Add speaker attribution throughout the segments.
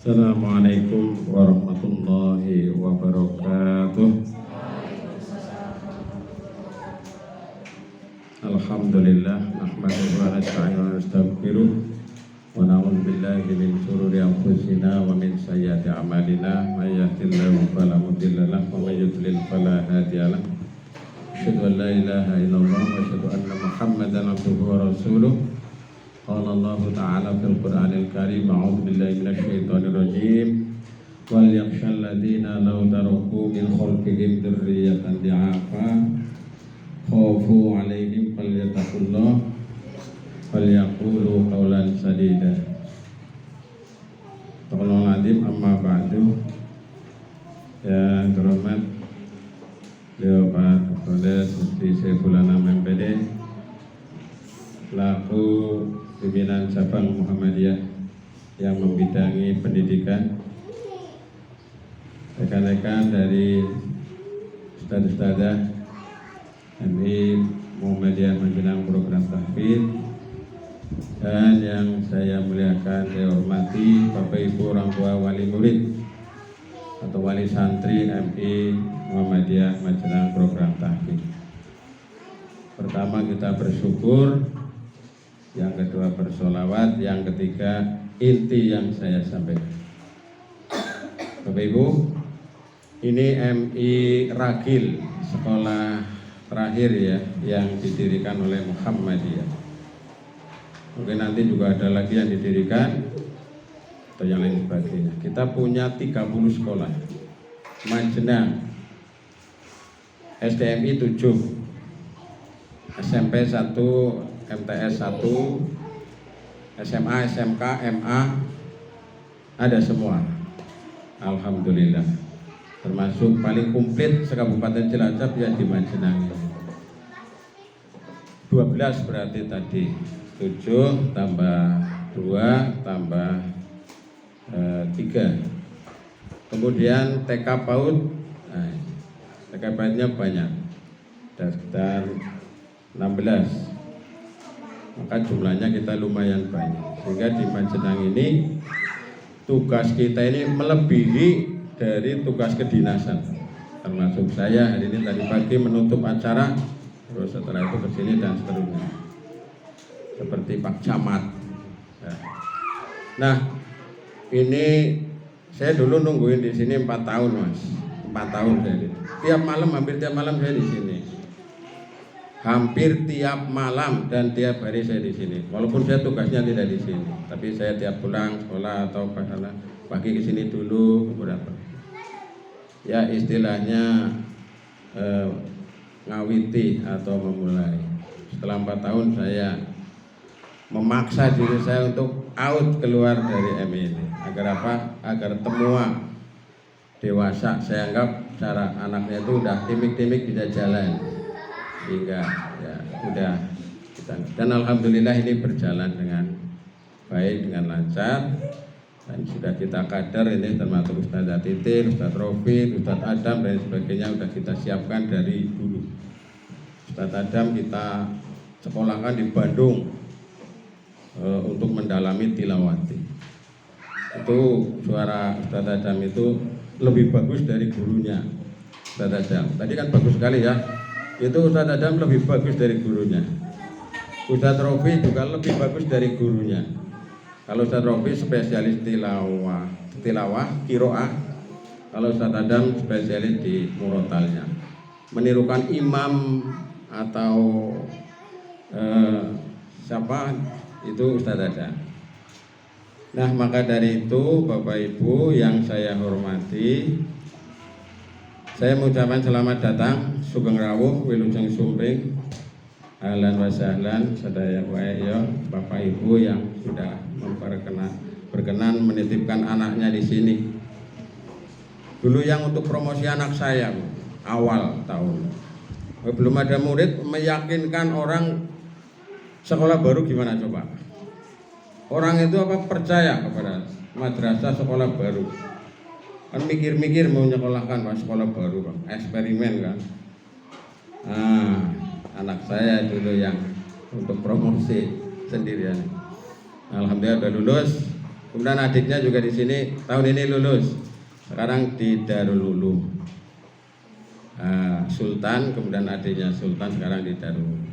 Speaker 1: Assalamualaikum warahmatullahi wabarakatuh. Alhamdulillah nahmaduhu wa nasta'inuhu wa nastaghfiruh wa na'udzu billahi min shururi anfusina wa min sayyiati a'malina may yahdihillahu fala mudilla lahu wa may yudlil fala hadiya lahu. Asyhadu an la ilaha illallah wa asyhadu anna Muhammadan abduhu wa rasuluh. Qala Allah Ta'ala fil Qur'anil Karim, a'udzu billahi minasyaitonir rajim. Wal yakhshal ladzina law taraku min khalfihim dzurriyyatan di'afa khafu 'alaihim falyattaqullah wal yaqulu qawlan sadida. Taqulul adim amma ba'du. Ya terhormat beliau Pak Kapolres Mufti Saiful Anam MPD, selaku pimpinan cabang Muhammadiyah yang membidangi pendidikan, rekan-rekan dari Ustadz-Ustadzah MI Muhammadiyah Majenang Program Tahfidz, dan yang saya muliakan, saya hormati Bapak Ibu orang tua wali murid atau wali santri MI Muhammadiyah Majenang Program Tahfidz. Pertama kita bersyukur, yang kedua bersolawat, yang ketiga inti yang saya sampaikan. Bapak Ibu, ini MI Ragil, sekolah terakhir ya yang didirikan oleh Muhammadiyah. Mungkin nanti juga ada lagi yang didirikan atau yang lain sebagainya. Kita punya 30 sekolah. Majenang SDMI 7, SMP 1, MTS 1, SMA, SMK, MA, ada semua. Alhamdulillah. Termasuk paling komplit se-Kabupaten Cilacap ya di Majenang. 12 berarti tadi. 7 tambah 2 tambah 3. Kemudian TK PAUD, nah, TK PAUD-nya banyak. Ada sekitar 16. Maka jumlahnya kita lumayan banyak, sehingga di Majenang ini tugas kita ini melebihi dari tugas kedinasan. Termasuk saya hari ini tadi pagi menutup acara, terus setelah itu kesini dan seterusnya, seperti Pak Camat. Nah, ini saya dulu nungguin di sini 4 tahun Mas, 4 tahun saya. Tiap malam, hampir tiap malam saya di sini. Hampir tiap malam dan tiap hari saya di sini. Walaupun saya tugasnya tidak di sini, tapi saya tiap pulang sekolah atau pagi ke sini dulu, beberapa. Ya istilahnya ngawiti atau memulai. Setelah 4 tahun saya memaksa diri saya untuk out keluar dari MI ini. Agar apa? Agar semua dewasa, saya anggap cara anaknya itu udah timik-timik bisa jalan. Sehingga ya udah kita, dan alhamdulillah ini berjalan dengan baik, dengan lancar, dan sudah kita kader ini termasuk Ustadz Titin, Ustadz Rofi, Ustadz Adam dan sebagainya sudah kita siapkan dari dulu. Ustadz Adam kita sekolahkan di Bandung untuk mendalami tilawati. Itu suara Ustadz Adam itu lebih bagus dari gurunya. Ustadz Adam tadi kan bagus sekali ya. Itu Ustadz Adam lebih bagus dari gurunya. Ustadz Rofi juga lebih bagus dari gurunya. Kalau Ustadz Rofi spesialis tilawah, kiroah. Kalau Ustadz Adam spesialis di murotalnya, menirukan imam atau siapa itu Ustadz Adam. Nah, maka dari itu Bapak Ibu yang saya hormati, saya mengucapkan selamat datang, sugeng rawuh, wilujeng sumping, ahlan wa sahlan, sadaya waeyo, Bapak Ibu yang sudah berkenan menitipkan anaknya di sini. Dulu yang untuk promosi anak saya awal tahun, belum ada murid, meyakinkan orang sekolah baru gimana coba? Orang itu apa percaya kepada madrasah sekolah baru? Kan mikir-mikir mau nyekolahkan Pak sekolah baru Pak, eksperimen kan. Anak saya dulu yang untuk promosi sendirian. Alhamdulillah udah lulus, Kemudian adiknya juga di sini tahun ini lulus. Sekarang di Darul Ulum. Sultan, kemudian adiknya Sultan sekarang di Darul Ulum.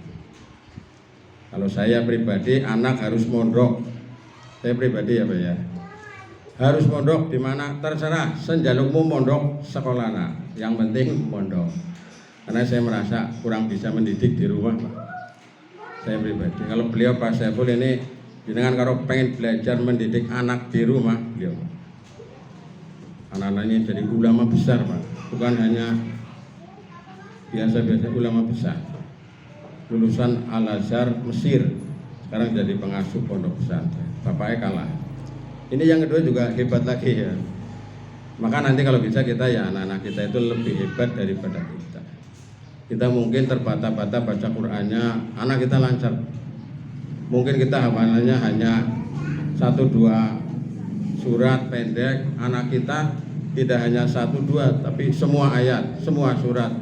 Speaker 1: Kalau saya pribadi, anak harus mondok. Saya pribadi ya Pak ya, harus mondok di mana terserah, senjalukmu mondok sekolah nak. Yang penting mondok. Karena saya merasa kurang bisa mendidik di rumah Pak. Saya pribadi. Kalau beliau Pak Saiful ini, dengan kalau pengen belajar mendidik anak di rumah, beliau anak-anaknya jadi ulama besar Pak. Bukan hanya biasa-biasa, ulama besar. Lulusan Al-Azhar Mesir, sekarang jadi pengasuh pondok pesantren. Bapaknya kalah. Ini yang kedua juga hebat lagi ya. Maka nanti kalau bisa kita ya anak-anak kita itu lebih hebat daripada kita. Kita mungkin terbata-bata baca Qur'annya, anak kita lancar. Mungkin kita hafalannya hanya 1-2 surat pendek, anak kita tidak hanya 1-2 tapi semua ayat, semua surat.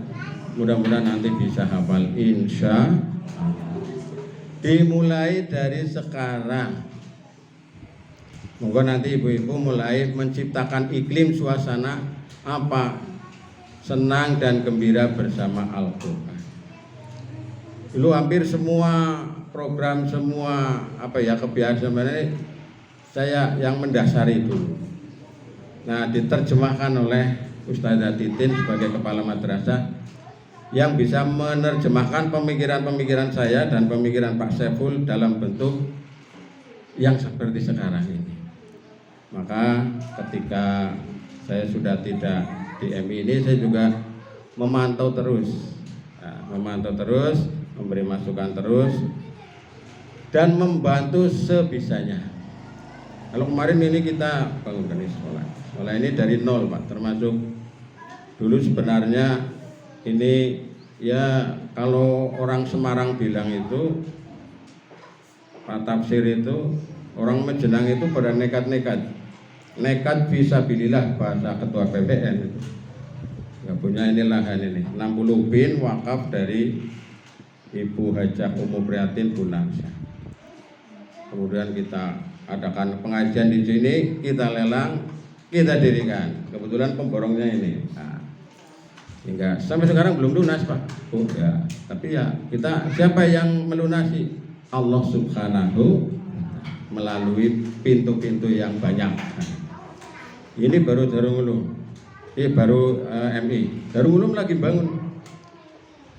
Speaker 1: Mudah-mudahan nanti bisa hafal, insya Allah. Dimulai dari sekarang. Moga nanti ibu-ibu mulai menciptakan iklim suasana apa? Senang dan gembira bersama Al-Quran. Dulu hampir semua program, semua kebiasaan ini saya yang mendasari dulu. Nah, diterjemahkan oleh Ustazah Titin sebagai kepala madrasah yang bisa menerjemahkan pemikiran-pemikiran saya dan pemikiran Pak Saiful dalam bentuk yang seperti sekarang ini. Maka ketika saya sudah tidak di MI ini, saya juga memantau terus, memberi masukan terus, dan membantu sebisanya. Kalau kemarin ini kita bangunkan sekolah ini dari nol Pak, termasuk dulu sebenarnya ini ya kalau orang Semarang bilang itu Pak Tafsir itu orang Mejenang itu pada nekat fisabilillah bahasa ketua PPN itu. Nggak punya ini lahan ini 60 bin wakaf dari Ibu Hajah Umu Prihatin Bunangsa. Kemudian kita adakan pengajian di sini, kita lelang, kita dirikan. Kebetulan pemborongnya ini. Nah, hingga sampai sekarang belum lunas Pak. Oh ya, tapi ya kita siapa yang melunasi? Allah Subhanahu melalui pintu-pintu yang banyak. Nah, ini baru Darul Ulum, ini baru MI. Darul Ulum lagi bangun.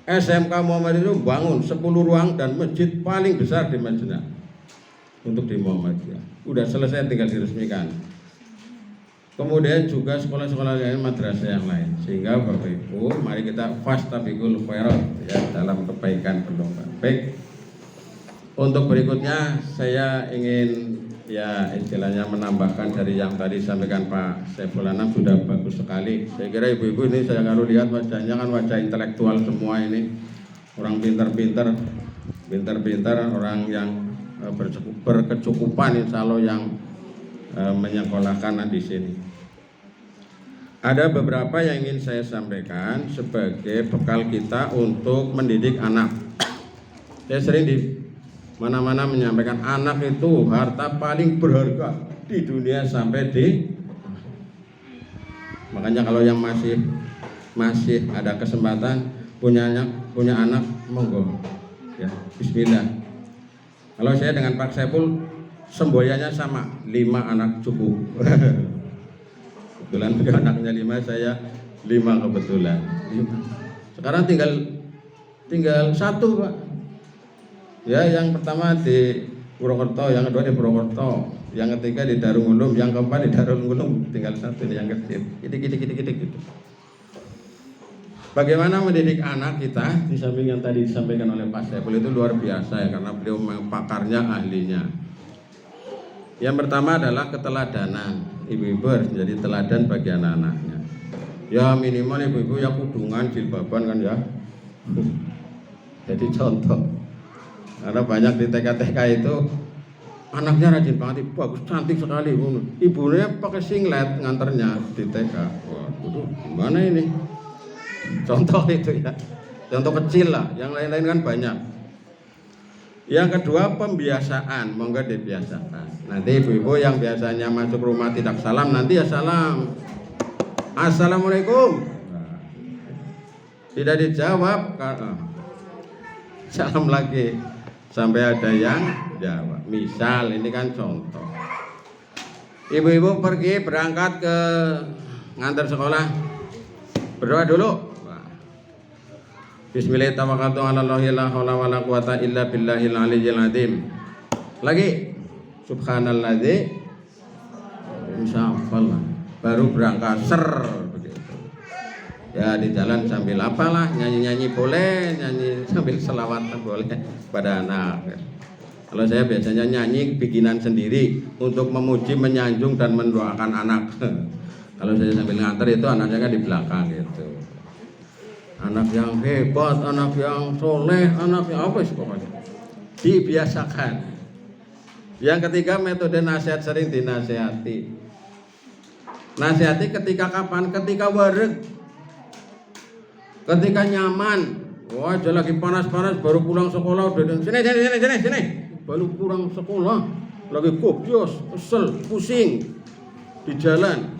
Speaker 1: SMK Muhammad itu bangun 10 ruang dan masjid paling besar di Madinah untuk di Muhammadiyah. Udah selesai, tinggal diresmikan. Kemudian juga sekolah-sekolah lain, madrasah yang lain. Sehingga Bapak Ibu, mari kita fastabiqul khairat ya, dalam kebaikan berlomba. Baik. Untuk berikutnya saya ingin ya istilahnya menambahkan dari yang tadi disampaikan Pak Saiful Anam, sudah bagus sekali. Saya kira ibu-ibu ini saya kalau lihat wajahnya kan wajah intelektual semua ini. Orang pintar-pintar, orang yang berkecukupan insya Allah yang menyekolahkan di sini. Ada beberapa yang ingin saya sampaikan sebagai bekal kita untuk mendidik anak. Saya sering di mana-mana menyampaikan anak itu harta paling berharga di dunia sampai di. Makanya kalau yang masih ada kesempatan punya anak, monggo ya, bismillah. Kalau saya dengan Pak Saiful semboyannya sama, 5 anak cukup. Kebetulan beliau anaknya 5, saya 5 kebetulan. 5. Sekarang tinggal 1 Pak. Ya, yang pertama di Purwokerto, yang kedua di Purwokerto, yang ketiga di Darul Ulum, yang keempat di Darul Ulum, tinggal 1 ini yang kecil. Gitu. Bagaimana mendidik anak kita, di samping yang tadi disampaikan oleh Pak Saiful itu luar biasa ya, karena beliau memang pakarnya, ahlinya. Yang pertama adalah keteladanan. Ibu-ibu harus menjadi teladan bagi anak-anaknya. Ya minimal ibu-ibu ya kudungan, jilbaban kan ya. Jadi contoh. Karena banyak di TK-TK itu anaknya rajin banget, bagus, cantik sekali. Ibunya pakai singlet nganternya di TK. Wah, itu gimana ini? Contoh itu ya. Contoh kecil lah, yang lain-lain kan banyak. Yang kedua pembiasaan, monggo dibiasakan. Nanti ibu-ibu yang biasanya masuk rumah tidak salam, nanti ya salam. Assalamualaikum. Tidak dijawab, salam lagi sampai ada yang jawab. Misal ini kan contoh. Ibu-ibu pergi berangkat ke ngantar sekolah, berdoa dulu. Bismillahirrahmanirrahim. La haula wala quwata illa billahil aliyyil azim. Lagi subhanalladzi insyaallah. Baru berangkat begitu. Ya di jalan sambil apalah, nyanyi-nyanyi boleh, nyanyi sambil selawatan boleh pada anak. Kalau saya biasanya nyanyi bikinan sendiri untuk memuji, menyanjung dan mendoakan anak. Kalau saya sambil nganter itu anaknya kan di belakang gitu. Anak yang hebat, anak yang soleh, anak yang apa sih pokoknya. Dibiasakan. Yang ketiga metode nasihat, sering dinasihati. Nasihati ketika kapan? Ketika wareg, ketika nyaman. Wah, aja lagi panas-panas baru pulang sekolah udah sini. Baru pulang sekolah lagi kopios, kesel, pusing di jalan.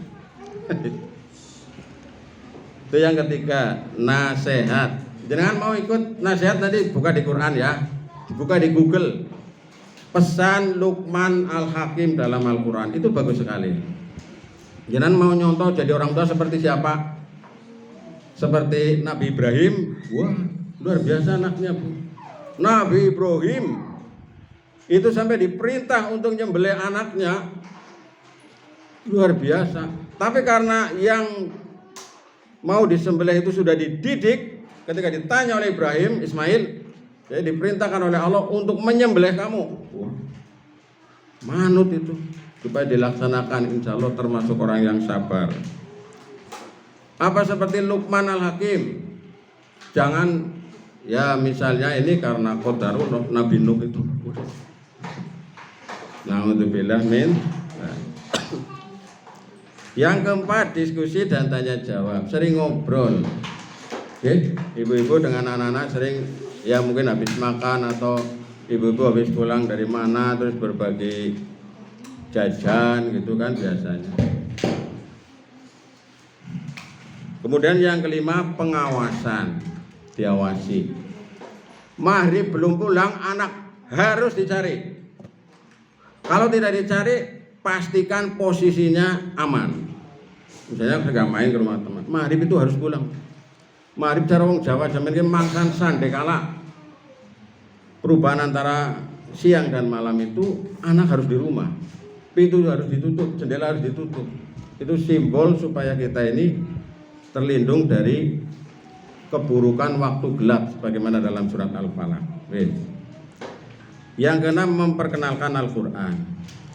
Speaker 1: Itu yang ketiga, nasihat. Jangan mau ikut nasihat tadi buka di Quran ya, buka di Google. Pesan Luqman Al-Hakim dalam Al-Quran itu bagus sekali. Jangan mau nyontoh jadi orang tua seperti siapa? Seperti Nabi Ibrahim. Wah, luar biasa anaknya Bu. Nabi Ibrahim itu sampai diperintah untuk nyembelih anaknya, luar biasa. Tapi karena yang mau disembelih itu sudah dididik, ketika ditanya oleh Ibrahim, Ismail, jadi diperintahkan oleh Allah untuk menyembelih kamu. Wah, manut itu supaya dilaksanakan, insya Allah termasuk orang yang sabar. Apa seperti Luqman Al-Hakim? Jangan ya misalnya ini karena qadarullah Nabi Nuh itu. Na'udzubillah min. Yang keempat, diskusi dan tanya jawab. Sering ngobrol. Oke, ibu-ibu dengan anak-anak sering ya mungkin habis makan atau ibu-ibu habis pulang dari mana terus berbagi jajan gitu kan biasanya. Kemudian yang kelima, pengawasan, diawasi. Maghrib belum pulang, anak harus dicari. Kalau tidak dicari, pastikan posisinya aman. Misalnya saya main ke rumah teman, maghrib itu harus pulang. Maghrib cara wong Jawa zaman ini mangsan sandekala. Perubahan antara siang dan malam itu anak harus di rumah. Pintu harus ditutup, jendela harus ditutup. Itu simbol supaya kita ini terlindung dari keburukan waktu gelap sebagaimana dalam surat Al-Falaq. Yang keenam, memperkenalkan Al-Quran.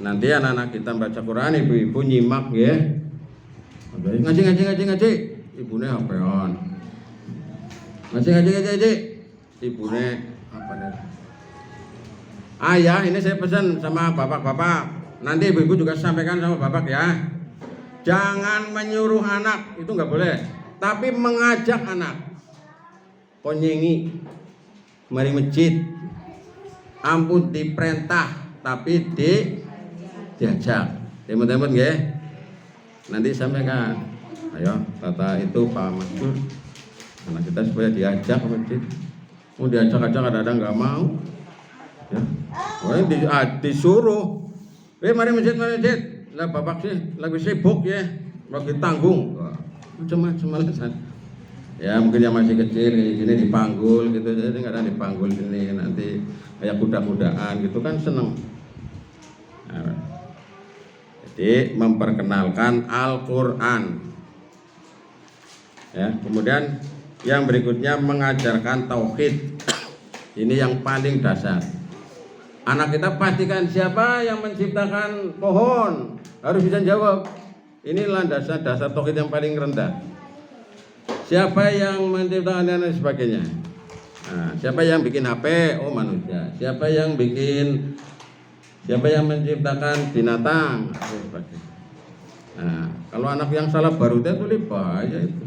Speaker 1: Nanti anak-anak kita baca Quran, ibu-ibu nyimak ya. Ngaji. Ibune hapean. Ngaji. Ibune apa nih? Ayah, ini saya pesan sama bapak-bapak. Nanti ibu-ibu juga sampaikan sama bapak ya. Jangan menyuruh anak, itu nggak boleh. Tapi mengajak anak. Konyengi, mari masjid. Ampun diperintah, tapi diajak. Teman-teman ya. Nanti sampaikan. Ayo, kata itu Pak Mansur. Anak kita supaya diajak ke masjid. Mau diajak-ajak kadang-kadang nggak mau. Ya. Disuruh. Mari masjid. Lah bapak sih lagi sibuk ya, lagi tanggung. Macam-macam alasan. Ya mungkin yang masih kecil kayak gini dipanggul gitu, jadi kadang dipanggul gini nanti kayak kuda-kudaan gitu kan seneng. Nah, jadi memperkenalkan Al-Quran. Ya, kemudian yang berikutnya mengajarkan tauhid. Ini yang paling dasar. Anak kita pastikan siapa yang menciptakan pohon, harus bisa jawab. Ini landasan dasar tauhid yang paling rendah. Siapa yang menciptakan dan sebagainya. Nah, siapa yang bikin HP? Oh manusia. Siapa yang menciptakan binatang? Oh, sebagainya. Nah, kalau anak yang salah baru itu lebih bahaya itu.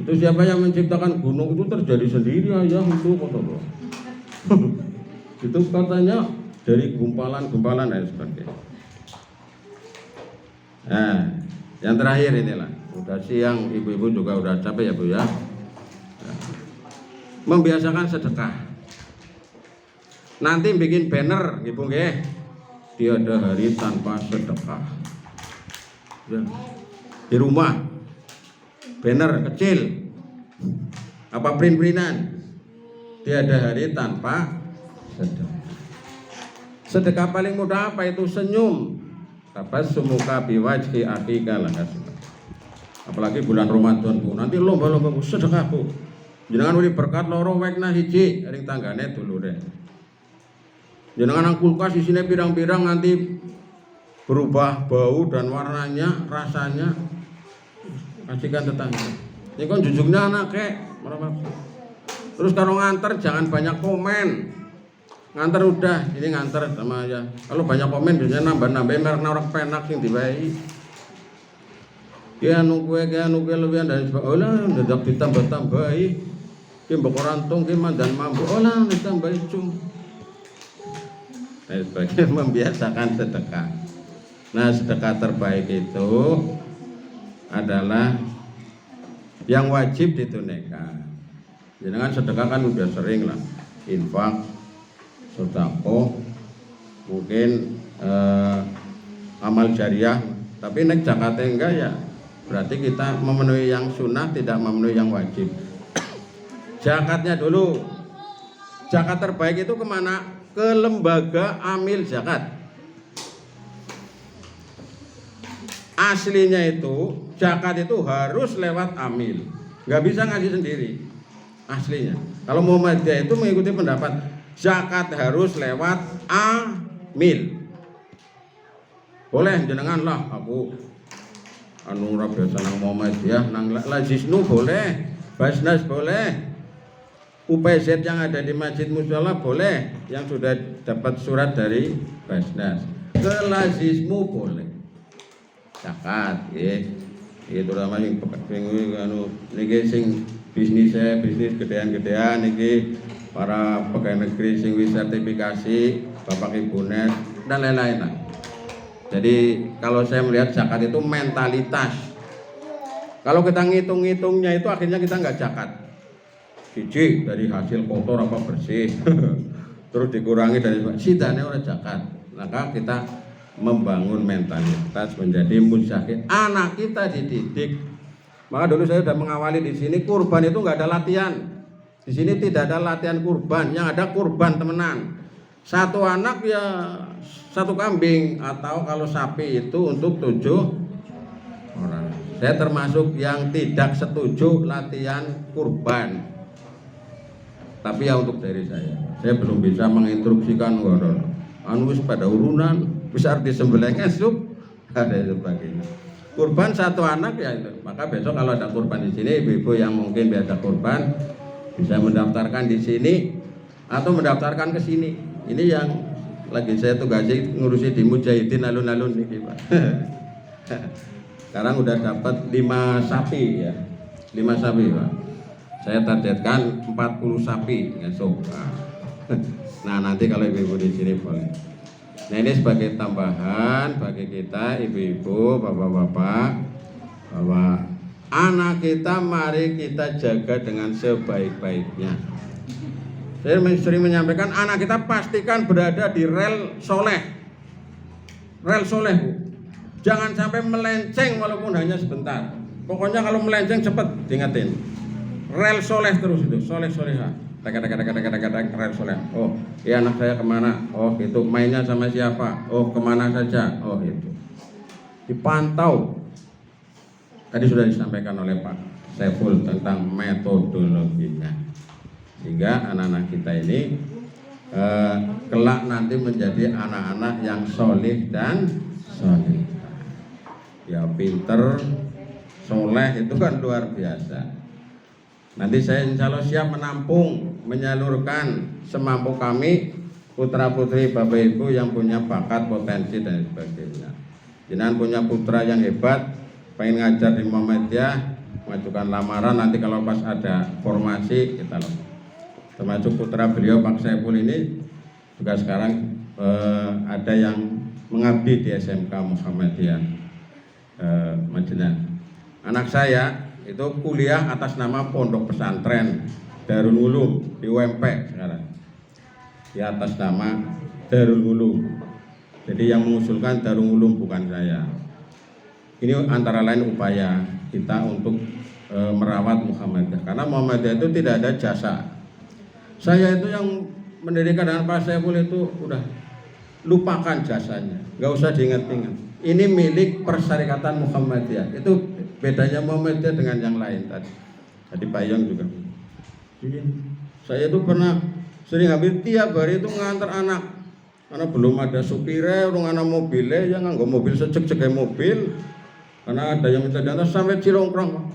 Speaker 1: Itu siapa yang menciptakan gunung itu terjadi sendiri aja itu kok. Itu katanya dari gumpalan-gumpalan dan sebagainya. Nah, yang terakhir inilah, udah siang, ibu-ibu juga udah capek ya Bu ya. Membiasakan sedekah. Nanti bikin banner, ibu nggih. Tiada hari tanpa sedekah. Ya. Di rumah, banner kecil, apa print-printan. Tiada hari tanpa sedekah. Sedekah paling mudah apa itu? Senyum. Tabassumuka biwajhi akhika lahasna. Apalagi bulan Ramadan Bu, nanti lomba-lomba Bu sedekah Bu. Jenengan uli berkat loro wekna hiji ring tanggane dulure. Jenengan nang kulkas isine pirang-pirang nanti berubah bau dan warnanya, rasanya. Kasihkan tetangga. Ini kan jujuknya anak kek. Terus kalau nganter jangan banyak komen. Nganter udah, ini nganter sama aja. Kalau banyak komen biasanya nambah-nambahin merek orang penak sing diwai. Ki anu kuwe luwihan dari sebab olah ndak ditambah-tambahi. Ki mbok rantung ki mandan mampu olah ditambahi cung. Nah, sebagai membiasakan sedekah. Nah, sedekah terbaik itu adalah yang wajib ditunaikan. Jangan sedekah kan udah sering lah, infak, sedekah, mungkin amal jariah. Tapi nek zakat enggak ya, berarti kita memenuhi yang sunnah, tidak memenuhi yang wajib. Zakatnya dulu. Zakat terbaik itu kemana? Ke lembaga amil zakat. Aslinya itu zakat itu harus lewat amil, nggak bisa ngasih sendiri. Aslinya, kalau Muhammadiyah itu mengikuti pendapat zakat harus lewat amil. Boleh jenengan lah, aku anu ora biasa nang Muhammadiyah, nang Lazisnu boleh, Basnas boleh. UPZ yang ada di Masjid Mushola boleh, yang sudah dapat surat dari Basnas. Ke Lazismu boleh. Zakat, itu terutama sing anu niki sing bisnis gedean-gedean niki para pegawai negeri sing wis sertifikasi, Bapak Ibu Net dan lain-lain lah. Jadi kalau saya melihat zakat itu mentalitas. Kalau kita ngitung-ngitungnya itu akhirnya kita nggak zakat. Siji dari hasil kotor apa bersih, terus dikurangi dari sidane ora zakat. Maka kita membangun mentalitas menjadi muzakir. Anak kita dididik. Maka dulu saya sudah mengawali di sini kurban itu nggak ada latihan. Di sini tidak ada latihan kurban, yang ada kurban temenan. Satu anak ya satu kambing atau kalau sapi itu untuk 7 orang. Saya termasuk yang tidak setuju latihan kurban. Tapi ya untuk dari saya belum bisa menginstruksikan anu wis pada urunan bisa disembelihkan sup ada sebagainya. Kurban satu anak ya itu. Maka besok kalau ada kurban di sini, ibu-ibu yang mungkin biasa kurban bisa mendaftarkan di sini atau mendaftarkan ke sini. Ini yang lagi saya tugasi ngurusi di Mujahidin alun-alun nih Pak. Sekarang udah dapat 5 sapi ya. 5 sapi Pak. Saya targetkan 40 sapi besok. Nah, nanti kalau ibu-ibu di sini boleh. Nah, ini sebagai tambahan bagi kita ibu-ibu, bapak-bapak, bahwa anak kita mari kita jaga dengan sebaik-baiknya. Saya sering menyampaikan anak kita pastikan berada di rel soleh. Rel soleh Bu. Jangan sampai melenceng walaupun hanya sebentar. Pokoknya kalau melenceng cepat diingetin. Rel soleh terus itu, soleh-soleha. Rel soleh. Oh, ya anak saya kemana? Oh itu mainnya sama siapa? Oh kemana saja? Oh itu dipantau. Tadi sudah disampaikan oleh Pak Saiful tentang metodologinya, sehingga anak-anak kita ini kelak nanti menjadi anak-anak yang soleh dan soleh. Ya pinter, soleh itu kan luar biasa. Nanti saya insya Allah siap menampung, menyalurkan semampu kami putra putri bapak ibu yang punya bakat, potensi dan sebagainya. Jangan punya putra yang hebat, pengen ngajar di Muhammadiyah, mengajukan lamaran, nanti kalau pas ada formasi kita loh. Termasuk putra beliau Pak Saiful ini juga sekarang ada yang mengabdi di SMK Muhammadiyah Madinah. Anak saya itu kuliah atas nama Pondok Pesantren Darul Ulum di UMP sekarang, di atas nama Darul Ulum. Jadi yang mengusulkan Darul Ulum bukan saya. Ini antara lain upaya kita untuk merawat Muhammadiyah, karena Muhammadiyah itu tidak ada jasa. Saya itu yang mendirikan dengan Pak Saiful itu udah lupakan jasanya, nggak usah diingat-ingat. Ini milik Persyarikatan Muhammadiyah. Itu bedanya Muhammadiyah dengan yang lain tadi. Tadi Pak Yong juga. Saya itu pernah sering hampir tiap hari itu ngantar anak, karena belum ada supirnya, orang anak mobilnya, ya nggak mobil secek-cek mobil, karena ada yang minta diantar sampai Cilongkrang.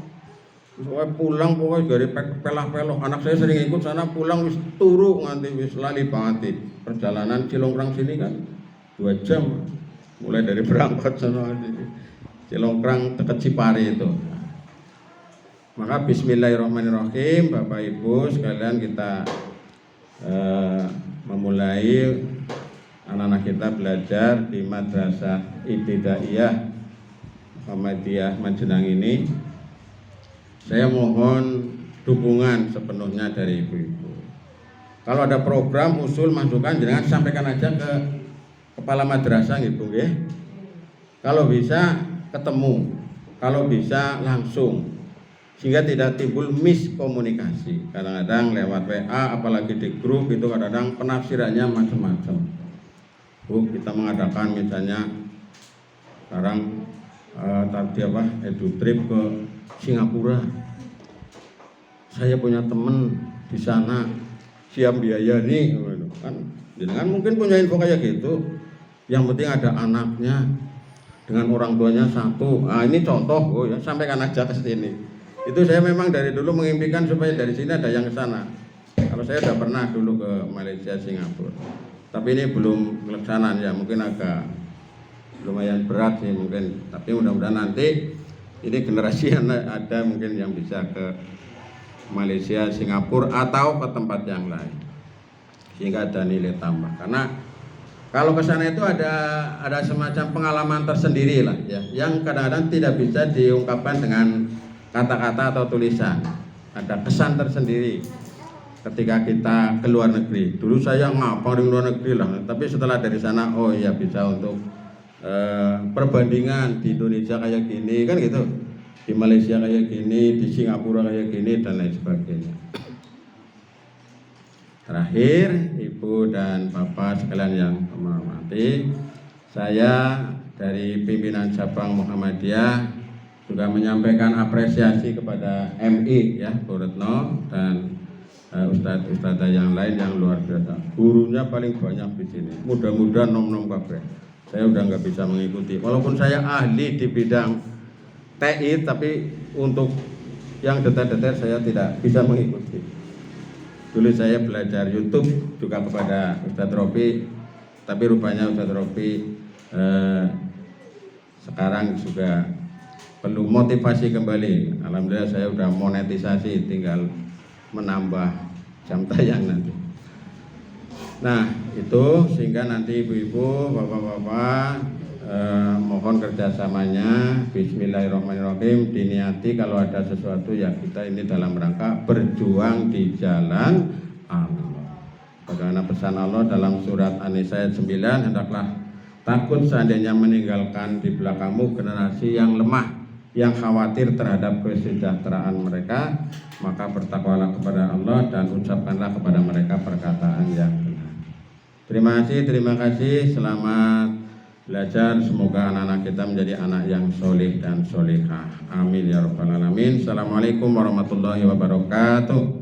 Speaker 1: Soalnya pulang pokoknya dari pelah-peloh. Anak saya sering ikut sana, pulang wis turu nganti wis lali banget. Perjalanan Cilongkrang sini kan 2 jam, mulai dari berangkat sana Cilongkrang dekat Cipari itu. Maka bismillahirrahmanirrahim, Bapak Ibu sekalian, kita memulai anak-anak kita belajar di Madrasah Ibtidaiyah Muhammadiyah Majenang ini. Saya mohon dukungan sepenuhnya dari ibu-ibu. Kalau ada program, usul, masukan, jangan sampaikan aja ke kepala madrasah gitu ya. Kalau bisa ketemu, kalau bisa langsung, sehingga tidak timbul miskomunikasi. Kadang-kadang lewat WA, apalagi di grup itu kadang-kadang penafsirannya macam-macam. Bu, kita mengadakan misalnya sekarang tadi edutrip ke Singapura. Saya punya teman di sana, siap biaya nih, kan? Jangan mungkin punya info kayak gitu. Yang penting ada anaknya dengan orang tuanya satu. Nah ini contoh, ya sampaikan aja ke sini. Itu saya memang dari dulu mengimpikan supaya dari sini ada yang ke sana. Kalau saya sudah pernah dulu ke Malaysia, Singapura, tapi ini belum pelaksanaan ya, mungkin agak lumayan berat sih mungkin. Tapi mudah-mudahan nanti ini generasi yang ada mungkin yang bisa ke Malaysia, Singapura atau ke tempat yang lain, sehingga ada nilai tambah. Karena kalau ke sana itu ada semacam pengalaman tersendiri lah ya, yang kadang-kadang tidak bisa diungkapkan dengan kata-kata atau tulisan. Ada kesan tersendiri ketika kita ke luar negeri. Dulu saya ngapa di luar negeri lah, tapi setelah dari sana oh iya bisa untuk perbandingan di Indonesia kayak gini kan gitu, di Malaysia kayak gini, di Singapura kayak gini dan lain sebagainya. Terakhir, Ibu dan Bapak sekalian yang kami hormati, saya dari pimpinan cabang Muhammadiyah juga menyampaikan apresiasi kepada MI ya, Bu Retno dan ustadz-ustadzah yang lain yang luar biasa. Gurunya paling banyak di sini. Mudah-mudahan nom-nom kabeh. Saya udah nggak bisa mengikuti. Walaupun saya ahli di bidang TI, tapi untuk yang detail-detail saya tidak bisa mengikuti. Dulu saya belajar YouTube juga kepada Ustadz Rofi, tapi rupanya Ustadz Rofi sekarang juga perlu motivasi kembali. Alhamdulillah saya udah monetisasi, tinggal menambah jam tayang nanti. Nah itu sehingga nanti ibu-ibu, bapak-bapak mohon kerjasamanya. Bismillahirrahmanirrahim, diniati kalau ada sesuatu ya kita ini dalam rangka berjuang di jalan Allah. Bagaimana pesan Allah dalam surat An-Nisa ayat 9, hendaklah takut seandainya meninggalkan di belakangmu generasi yang lemah, yang khawatir terhadap kesejahteraan mereka, maka bertakwalah kepada Allah dan ucapkanlah kepada mereka perkataan yang benar. Terima kasih, selamat belajar. Semoga anak-anak kita menjadi anak yang solih dan solihah. Amin ya rabbal alamin. Assalamualaikum warahmatullahi wabarakatuh.